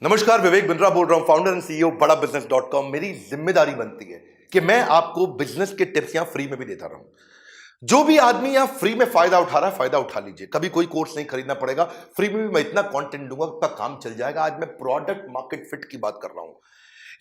नमस्कार, विवेक बिंद्रा बोल रहा हूं, फाउंडर एंड सीईओ बड़ा बिजनेस डॉट कॉम। मेरी जिम्मेदारी बनती है कि मैं आपको बिजनेस के टिप्स यहां फ्री में भी देता रहूं। जो भी आदमी यहां फ्री में फायदा उठा रहा है, फायदा उठा लीजिए। कभी कोई कोर्स नहीं खरीदना पड़ेगा, फ्री में भी मैं इतना कंटेंट दूंगा, आपका काम चल जाएगा। आज मैं प्रोडक्ट मार्केट फिट की बात कर रहा हूं।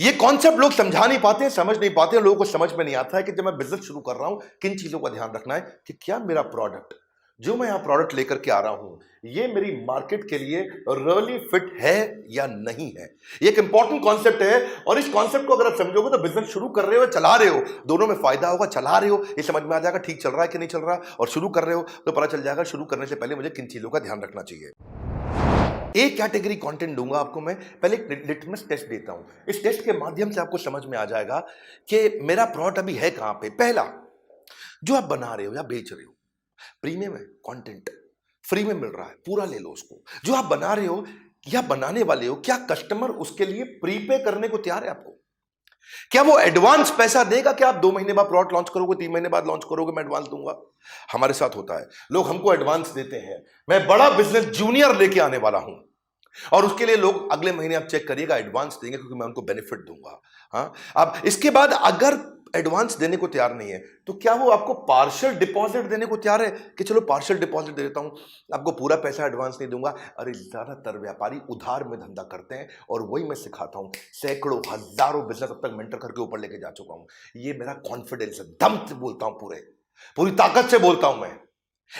ये कॉन्सेप्ट लोग समझा नहीं पाते हैं, समझ नहीं पाते हैं। लोगों को समझ में नहीं आता है कि जब मैं बिजनेस शुरू कर रहा हूं, किन चीजों का ध्यान रखना है कि क्या मेरा प्रोडक्ट, जो मैं यहां प्रोडक्ट लेकर के आ रहा हूं, ये मेरी मार्केट के लिए रियली फिट है या नहीं है। ये एक इंपॉर्टेंट कॉन्सेप्ट है और इस कॉन्सेप्ट को अगर आप समझोगे तो बिजनेस शुरू कर रहे हो, चला रहे हो, दोनों में फायदा होगा। चला रहे हो ये समझ में आ जाएगा ठीक चल रहा है कि नहीं चल रहा, और शुरू कर रहे हो तो पता चल जाएगा शुरू करने से पहले मुझे किन चीजों का ध्यान रखना चाहिए। एक कैटेगरी कंटेंट दूंगा आपको मैं, पहले एक लिटमस टेस्ट देता हूं। इस टेस्ट के माध्यम से आपको समझ में आ जाएगा कि मेरा प्रोडक्ट अभी है कहां पे। पहला, जो आप बना रहे हो या बेच रहे हो, प्रीमियम है, कंटेंट फ्री में मिल रहा है, पूरा ले लो उसको। जो आप बना रहे हो या बनाने वाले हो, क्या कस्टमर उसके लिए प्रीपे करने को तैयार है आपको? क्या वो एडवांस पैसा देगा? क्या आप 2 महीने बाद प्रोडक्ट लॉन्च करोगे, 3 महीने बाद लॉन्च करोगे, मैं एडवांस दूंगा? हमारे साथ होता है, लोग हमको एडवांस देते हैं। मैं बड़ा बिजनेस जूनियर लेके आने वाला हूं और उसके लिए लोग अगले महीने आप चेक करिएगा एडवांस देंगे, क्योंकि मैं उनको बेनिफिट दूंगा। हाँ, अब इसके बाद अगर एडवांस देने को तैयार नहीं है तो क्या वो आपको पार्शियल डिपॉजिट देने को तैयार है कि चलो पार्शियल डिपॉजिट दे देता हूं, आपको पूरा पैसा एडवांस नहीं दूंगा? अरे ज्यादातर व्यापारी उधार में धंधा करते हैं और वही मैं सिखाता हूं। सैकड़ों हजारों बिजनेस अब तक मेंटर करके ऊपर लेके जा चुका हूं। ये मेरा कॉन्फिडेंस है, दम से बोलता हूं, पूरी ताकत से बोलता हूं। मैं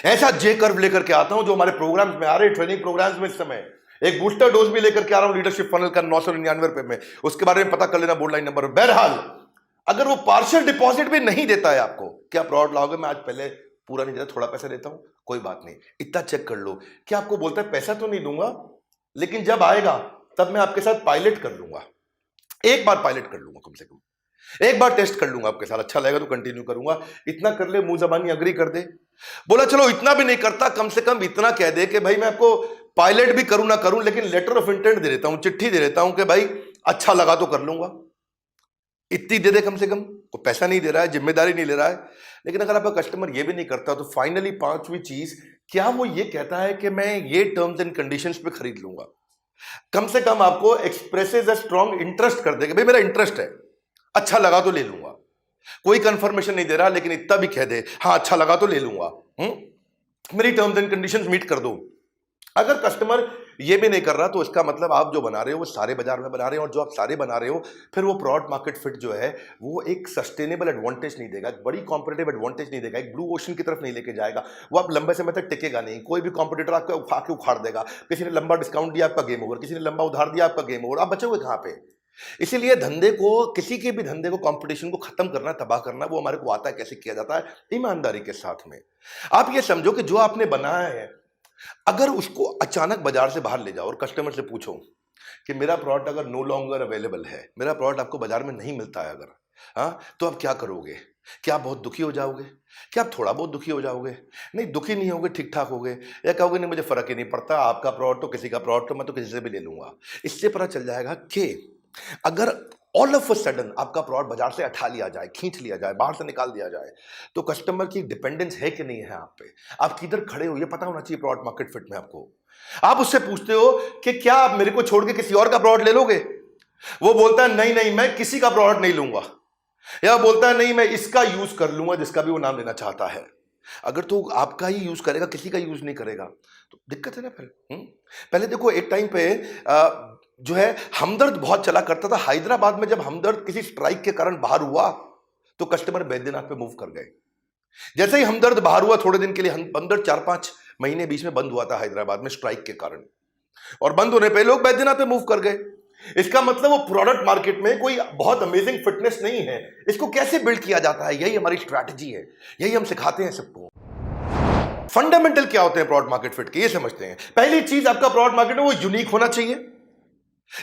ऐसा जे कर्व लेकर के आता हूं जो हमारे प्रोग्राम्स में आ रहे, ट्रेनिंग प्रोग्राम्स में। इस समय एक बूस्टर डोज भी लेकर के आ रहा हूं लीडरशिप फनल का 999 रुपए में, उसके बारे में पता कर लेना बोर्ड लाइन नंबर। बहरहाल, अगर वो पार्शियल डिपॉजिट भी नहीं देता है आपको, क्या प्रोडक्ट लाओगे? मैं आज पहले पूरा नहीं देता, थोड़ा पैसा देता हूं, कोई बात नहीं, इतना चेक कर लो। क्या आपको बोलता है पैसा तो नहीं दूंगा, लेकिन जब आएगा तब मैं आपके साथ पायलट कर लूंगा, एक बार पायलट कर लूंगा, कम से कम एक बार टेस्ट कर लूंगा आपके साथ, अच्छा लगेगा तो कंटिन्यू करूंगा। इतना कर ले, मुंह जबानी अग्री कर दे। बोला चलो इतना भी नहीं करता, कम से कम इतना कह दे कि भाई मैं आपको पायलट भी करूं ना करूं, लेकिन लेटर ऑफ इंटेंट दे देता हूं, चिट्ठी दे देता हूं कि भाई अच्छा लगा तो कर लूंगा। इतनी दे दे कम से कम। वो पैसा नहीं दे रहा है, जिम्मेदारी नहीं ले रहा है। लेकिन अगर आपका कस्टमर ये भी नहीं करता तो फाइनली पांचवी चीज, क्या वो ये कहता है कि मैं ये टर्म्स एंड कंडीशंस पे खरीद लूंगा? कम से कम आपको एक्सप्रेसेस अ स्ट्रॉन्ग इंटरेस्ट कर देगा, भाई मेरा इंटरेस्ट है, अच्छा लगा तो ले लूंगा। कोई कंफर्मेशन नहीं दे रहा, लेकिन इतना भी कह दे हाँ अच्छा लगा तो ले लूंगा, मेरी टर्म्स एंड कंडीशंस मीट कर दो। अगर कस्टमर ये भी नहीं कर रहा तो इसका मतलब आप जो बना रहे हो वो सारे बाजार में बना रहे हो, और जो आप सारे बना रहे हो फिर वो प्रोडक्ट मार्केट फिट जो है वो एक सस्टेनेबल एडवांटेज नहीं देगा, एक बड़ी कॉम्पिटेटिव एडवांटेज नहीं देगा, एक ब्लू ओशन की तरफ नहीं लेके जाएगा। वो आप लंबे समय तक टिकेगा नहीं। कोई भी कॉम्पिटिटर आपको उठा के उखाड़ देगा। किसी ने लंबा डिस्काउंट दिया, आपका गेम ओवर। किसी ने लंबा उधार दिया, आपका गेम ओवर। आप बचोगे कहां पे? इसीलिए धंधे को, किसी के भी धंधे को, कंपटीशन को खत्म करना, तबाह करना, वो हमारे को आता है। कैसे किया जाता है? ईमानदारी के साथ में। आप ये समझो कि जो आपने बनाया है, अगर उसको अचानक बाजार से बाहर ले जाओ और कस्टमर से पूछो कि मेरा प्रोडक्ट अगर नो लॉन्गर अवेलेबल है, मेरा प्रोडक्ट आपको बाजार में नहीं मिलता है अगर, हाँ, तो आप क्या करोगे? क्या आप बहुत दुखी हो जाओगे? क्या आप थोड़ा बहुत दुखी हो जाओगे? नहीं, दुखी नहीं होगे, ठीक ठाक होगे, या कहोगे नहीं मुझे फर्क ही नहीं पड़ता, आपका प्रोडक्ट तो किसी का प्रोडक्ट, तो मैं तो किसी से भी ले लूंगा। इससे पता चल जाएगा कि अगर ऑल ऑफ अ सडन आपका प्रोडक्ट बाजार से हटा लिया जाए, खींच लिया जाए, बाहर से निकाल दिया जाए, तो कस्टमर की डिपेंडेंस है कि नहीं है आप पे, आप किधर खड़े हो, ये पता होना चाहिए प्रोडक्ट मार्केट फिट में आपको। आप उससे पूछते हो कि क्या आप मेरे को छोड़ के किसी और का प्रोडक्ट ले लोगे? वो बोलता है नहीं नहीं, मैं किसी का प्रोडक्ट नहीं लूंगा, या बोलता है नहीं मैं इसका यूज कर लूंगा, जिसका भी वो नाम लेना चाहता है। अगर तो आपका ही यूज करेगा, किसी का यूज नहीं करेगा, तो दिक्कत है ना फिर। पहले देखो, एक टाइम पे जो है हमदर्द बहुत चला करता था। हैदराबाद में जब हमदर्द किसी स्ट्राइक के कारण बाहर हुआ तो कस्टमर बैद्यनाथ पे मूव कर गए। जैसे ही हमदर्द बाहर हुआ, थोड़े दिन के लिए हमदर्द 4-5 महीने बीच में बंद हुआ था हैदराबाद में स्ट्राइक के कारण, और बंद होने पे लोग बैद्यनाथ पे मूव कर गए। इसका मतलब वो प्रोडक्ट मार्केट में कोई बहुत अमेजिंग फिटनेस नहीं है। इसको कैसे बिल्ड किया जाता है, यही हमारी स्ट्रैटेजी है, यही हम सिखाते हैं सबको। फंडामेंटल क्या होते हैं प्रोडक्ट मार्केट फिट के, ये समझते हैं। पहली चीज, आपका प्रोडक्ट मार्केट में वो यूनिक होना चाहिए,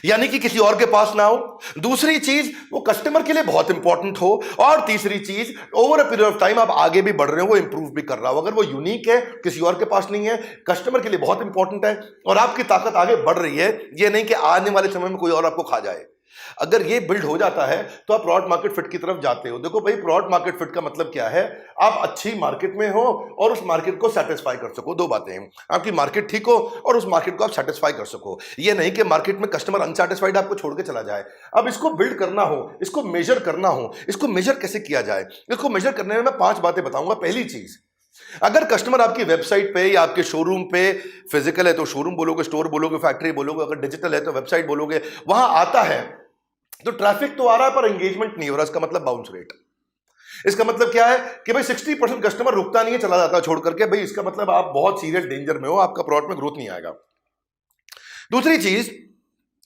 यानी कि किसी और के पास ना हो। दूसरी चीज, वो कस्टमर के लिए बहुत इंपॉर्टेंट हो। और तीसरी चीज, over a period of time आप आगे भी बढ़ रहे हो, वो इंप्रूव भी कर रहा हो। अगर वो यूनिक है, किसी और के पास नहीं है, कस्टमर के लिए बहुत इंपॉर्टेंट है, और आपकी ताकत आगे बढ़ रही है, ये नहीं कि आने वाले समय में कोई और आपको खा जाए। अगर ये बिल्ड हो जाता है तो आप प्रोडक्ट मार्केट फिट की तरफ जाते हो। देखो भाई, प्रोडक्ट मार्केट फिट का मतलब क्या है? आप अच्छी मार्केट में हो और उस मार्केट को सेटिस्फाई कर सको। दो बातें हैं, आपकी मार्केट ठीक हो और उस मार्केट को आप सेटिस्फाई कर सको। ये नहीं कि मार्केट में कस्टमर अनसेटिस्फाइड आपको छोड़ के चला जाए। अब इसको बिल्ड करना हो, इसको मेजर करना हो, इसको मेजर कैसे किया जाए? इसको मेजर करने में मैं 5 बातें बताऊंगा। पहली चीज, अगर कस्टमर आपकी वेबसाइट पे या आपके शोरूम पे, फिजिकल है तो शोरूम बोलोगे, स्टोर बोलोगे, फैक्ट्री बोलोगे, अगर डिजिटल है तो वेबसाइट बोलोगे, वहां आता है तो ट्रैफिक तो आ रहा है पर एंगेजमेंट नहीं हो रहा। इसका मतलब बाउंस रेट। इसका मतलब क्या है कि भाई 60% कस्टमर रुकता नहीं है, चला जाता है छोड़ करके। भाई इसका मतलब आप बहुत सीरियस डेंजर में हो, आपका प्रोडक्ट में ग्रोथ नहीं आएगा। दूसरी चीज,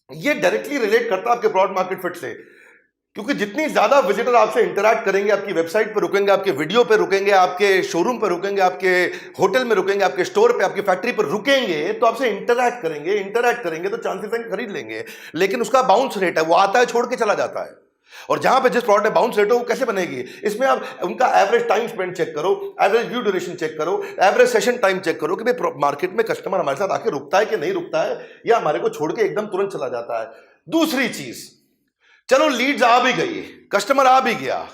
ये डायरेक्टली रिलेट करता है आपके प्रोडक्ट मार्केट फिट से, क्योंकि जितनी ज्यादा विजिटर आपसे इंटरैक्ट करेंगे, आपकी वेबसाइट पर रुकेंगे, आपके वीडियो पे रुकेंगे, आपके शोरूम पे रुकेंगे, आपके होटल में रुकेंगे, आपके स्टोर पे, आपकी फैक्ट्री पर रुकेंगे, तो आपसे इंटरैक्ट करेंगे तो चांसेस हैं खरीद लेंगे। लेकिन उसका बाउंस रेट है, वो आता है छोड़ के चला जाता है। और जहां पे जिस प्रोडक्ट में बाउंस रेट हो वो कैसे बनेगी? इसमें आप उनका एवरेज टाइम स्पेंड चेक करो, एवरेज व्यू ड्यूरेशन चेक करो, एवरेज सेशन टाइम चेक करो कि भाई मार्केट में कस्टमर हमारे साथ आके रुकता है कि नहीं रुकता है, या हमारे को छोड़ के एकदम तुरंत चला जाता है। दूसरी चीज, चलो लीड्स आ भी गई, कस्टमर आ भी गया,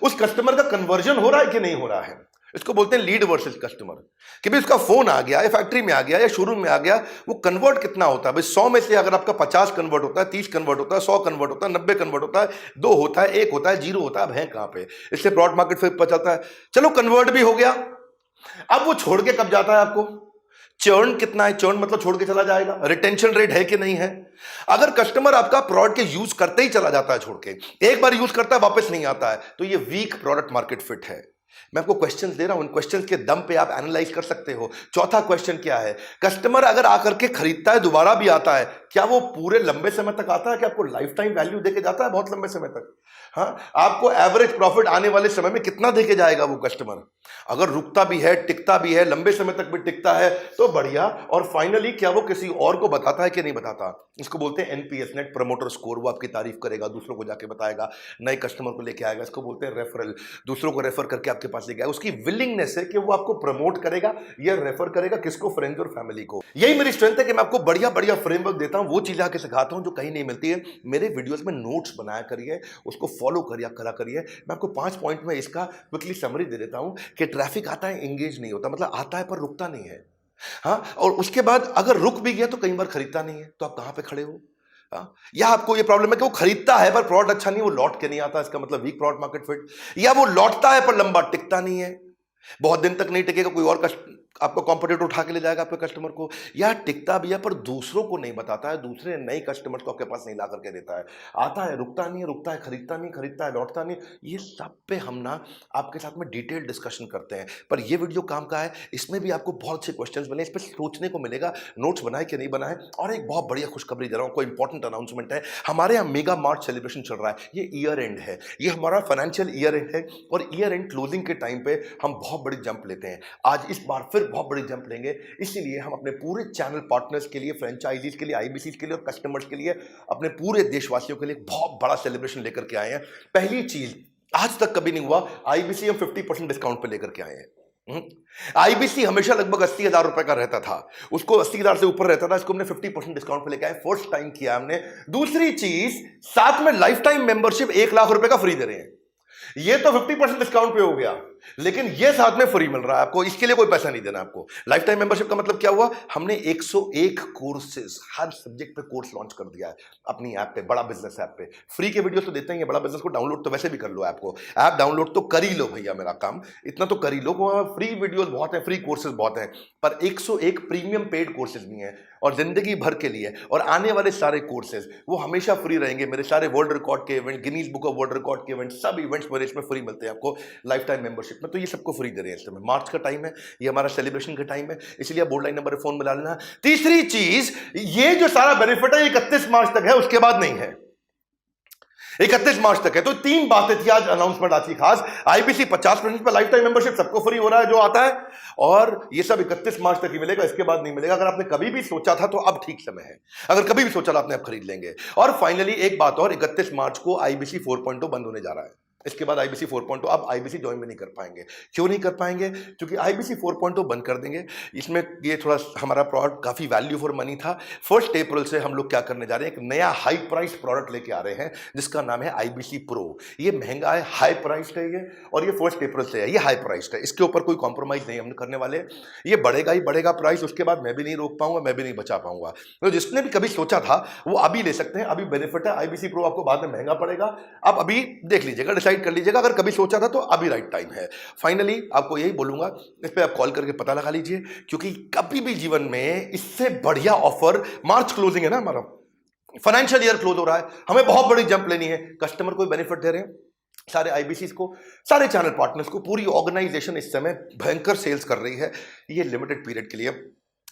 उस कस्टमर का कन्वर्जन हो रहा है कि नहीं हो रहा है? इसको बोलते हैं लीड वर्सेस कस्टमर। कि भाई उसका फोन आ गया या फैक्ट्री में आ गया या शोरूम में आ गया, वो कन्वर्ट कितना होता है? भाई 100 में से अगर आपका 50 कन्वर्ट होता है, 30 कन्वर्ट होता है, 100 कन्वर्ट होता है, 90 कन्वर्ट होता है, 2 होता है, 1 होता है, 0 होता है, अब है कहां पे? इससे प्रोडक्ट मार्केट फिट पता चलता है। चलो कन्वर्ट भी हो गया, अब वो छोड़ के कब जाता है आपको? चर्न कितना है? चर्न मतलब छोड़ के चला जाएगा। रिटेंशन रेट है कि नहीं है? अगर कस्टमर आपका प्रोडक्ट के यूज करते ही चला जाता है छोड़ के, एक बार यूज करता है वापस नहीं आता है, तो ये वीक प्रोडक्ट मार्केट फिट है। मैं आपको क्वेश्चंस दे रहा हूं, इन क्वेश्चंस के दम पे आप एनालाइज कर सकते हो। चौथा क्वेश्चन क्या है? कस्टमर अगर आकर के खरीदता है, दोबारा भी आता है, क्या वो पूरे लंबे समय तक आता है कि आपको लाइफ टाइम वैल्यू देके जाता है बहुत लंबे समय तक? हाँ, आपको एवरेज प्रॉफिट आने वाले समय में कितना देके जाएगा वो कस्टमर? अगर रुकता भी है, टिकता भी है, लंबे समय तक भी टिकता है तो बढ़िया। और फाइनली क्या वो किसी और को बताता है कि नहीं बताता? इसको बोलते हैं एनपीएस, नेट प्रमोटर स्कोर। वो आपकी तारीफ करेगा, दूसरों को जाके बताएगा, नए कस्टमर को लेके आएगा। इसको बोलते हैं रेफरल, दूसरों को रेफर करके आपके पास लेके आएगा। उसकी विलिंगनेस है कि वो आपको प्रमोट करेगा या रेफर करेगा, किसको? फ्रेंड्स और फैमिली को। यही मेरी स्ट्रेंथ है कि मैं आपको बढ़िया बढ़िया फ्रेमवर्क देता हूं, वो चीजें आके सिखाता हूं जो कहीं नहीं मिलती है। मेरे वीडियोस में नोट्स बनाया करिए, उसको फॉलो करिए, करा करिए। मैं आपको 5 पॉइंट में इसका क्विकली समरी दे देता हूं कि ट्रैफिक आता है, एंगेज नहीं होता, मतलब आता है पर रुकता नहीं है। हाँ, और उसके बाद अगर रुक भी गया तो कई बार खरीदता नहीं है, तो आप कहां पे खड़े हो? हाँ? या आपको ये प्रॉब्लम है कि वो खरीदता है पर प्रोडक्ट अच्छा नहीं, वो लौट के नहीं आता, इसका मतलब वीक प्रोडक्ट मार्केट फिट। या वो लौटता है पर लंबा टिकता नहीं है, बहुत दिन तक नहीं टिकेगा, कोई और आपका कॉम्पिटिटर उठा के ले जाएगा आपके कस्टमर को। या टिकता भी है पर दूसरों को नहीं बताता है, दूसरे नए कस्टमर को आपके पास नहीं ला करके देता है। आता है, रुकता नहीं है, रुकता है, खरीदता नहीं, खरीदता है, लौटता नहीं। ये सब पे हम ना आपके साथ में डिटेल डिस्कशन करते हैं। पर ये वीडियो काम का है, इसमें भी आपको बहुत से क्वेश्चंस बने, इस पर सोचने को मिलेगा, नोट्स बनाए कि नहीं बनाए। और एक बहुत बढ़िया खुशखबरी दे रहा हूं, कोई इंपॉर्टेंट अनाउंसमेंट है। हमारे यहाँ मेगा मार्च सेलिब्रेशन चल रहा है, ये ईयर एंड है, ये हमारा फाइनेंशियल ईयर एंड है। और ईयर एंड क्लोजिंग के टाइम पे हम बहुत बड़ी जंप लेते हैं। आज इस बार फिर बहुत बड़ी जंप लेंगे, इसीलिए हम अपने पूरे चैनल पार्टनर्स के लिए, फ्रेंचाइजीज के लिए, आईबीसी के लिए और कस्टमर्स के लिए, अपने पूरे देशवासियों के लिए बहुत बड़ा सेलिब्रेशन लेकर के आए हैं। पहली चीज, आज तक कभी नहीं हुआ, आईबीसी हम 50% डिस्काउंट पे लेकर के आए हैं। आईबीसी हमेशा लगभग 80,000 रुपए का रहता था, उसको 80,000 से ऊपर रहता था, इसको हमने 50% डिस्काउंट पे लेकर आए, फर्स्ट टाइम किया हमने। दूसरी चीज, साथ में लाइफ टाइम मेंबरशिप 1 लाख रुपए का फ्री दे रहे हैं। ये तो 50% डिस्काउंट पे हो गया, लेकिन ये साथ में फ्री मिल रहा है आपको, इसके लिए कोई पैसा नहीं देना आपको। लाइफ टाइम मेंबरशिप का मतलब क्या हुआ? हमने 101 कोर्सेज, हर सब्जेक्ट पे कोर्स लॉन्च कर दिया है अपनी ऐप पे, बड़ा बिजनेस ऐप पे। फ्री के वीडियोस तो देते हैं, बड़ा बिजनेस को डाउनलोड तो वैसे भी कर लो, ऐप को, ऐप डाउनलोड तो कर ही लो भैया, मेरा काम इतना तो कर ही लो। फ्री वीडियोस बहुत है, फ्री कोर्सेज बहुत हैं, पर 101 प्रीमियम पेड कोर्सेज भी हैं और जिंदगी भर के लिए। और आने वाले सारे कोर्सेज वो हमेशा फ्री रहेंगे। मेरे सारे वर्ल्ड रिकॉर्ड के event, Guinness book of world record के इवेंट, सब इवेंट्स मेरे इसमें फ्री मिलते हैं आपको लाइफ टाइम मेंबरशिप में। तो ये सबको फ्री दे रहे हैं इस समय। मार्च का टाइम है, ये हमारा सेलिब्रेशन का टाइम है, इसलिए बोर्ड लाइन नंबर फोन मिला लेना। तीसरी चीज, ये जो सारा बेनिफिट है 31 मार्च तक है, उसके बाद नहीं है, 31 मार्च तक है। तो 3 बातें थी आज अनाउंसमेंट आज की खास। आईबीसी 50% पर लाइफ टाइम मेंबरशिप सबको फ्री हो रहा है जो आता है, और ये सब 31 मार्च तक ही मिलेगा, इसके बाद नहीं मिलेगा। अगर आपने कभी भी सोचा था तो अब ठीक समय है, अगर कभी भी सोचा था आपने, अब खरीद लेंगे। और फाइनली एक बात और, 31 मार्च को आईबीसी 4.0 बंद होने जा रहा है। इसके बाद आईबीसी 4.0 आप आईबीसी ज्वाइन भी नहीं कर पाएंगे। क्यों नहीं कर पाएंगे? क्योंकि आईबीसी 4.0 बंद कर देंगे। इसमें ये थोड़ा हमारा प्रोडक्ट काफ़ी वैल्यू फॉर मनी था। 1 अप्रैल से हम लोग क्या करने जा रहे हैं, एक नया हाई प्राइस प्रोडक्ट लेके आ रहे हैं जिसका नाम है आईबीसी प्रो। ये महंगा है, हाई प्राइस है ये, और ये 1 अप्रैल से है। ये हाई प्राइस है, इसके ऊपर कोई कॉम्प्रोमाइज़ नहीं हम करने वाले। ये बढ़ेगा ही बढ़ेगा प्राइस, उसके बाद मैं भी नहीं रोक पाऊंगा, मैं भी नहीं बचा पाऊंगा। तो जिसने भी कभी सोचा था वो अभी ले सकते हैं, अभी बेनिफिट है। आईबीसी प्रो आपको बाद में महंगा पड़ेगा, आप अभी देख लीजिएगा, डिसाइड कर लीजिएगा। अगर कभी सोचा था तो अभी राइट टाइम है। फाइनली आपको यही बोलूंगा, इस पे आप कॉल करके पता लगा लीजिए, क्योंकि कभी भी जीवन में इससे बढ़िया ऑफर, मार्च क्लोजिंग है ना हमारा, फाइनेंशियल ईयर क्लोज हो रहा है, हमें बहुत बड़ी जंप लेनी है, कस्टमर को बेनिफिट दे रहे हैं, सारे आईबीसी को, सारे चैनल पार्टनर्स को, पूरी ऑर्गेनाइजेशन इस समय भयंकर सेल्स कर रही है। ये लिमिटेड पीरियड के लिए,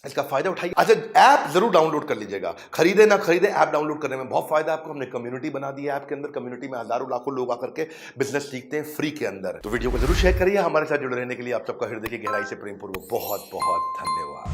इसका फायदा उठाइए। अच्छा, ऐप जरूर डाउनलोड कर लीजिएगा, खरीदे ना खरीदे, ऐप डाउनलोड करने में बहुत फायदा है आपको। हमने कम्युनिटी बना दी है ऐप के अंदर, कम्युनिटी में हजारों लाखों लोग आकर के बिजनेस सीखते हैं फ्री के अंदर। तो वीडियो को जरूर शेयर करिए। हमारे साथ जुड़े रहने के लिए आप सबका हृदय की गहराई से प्रेम पूर्वक बहुत बहुत धन्यवाद।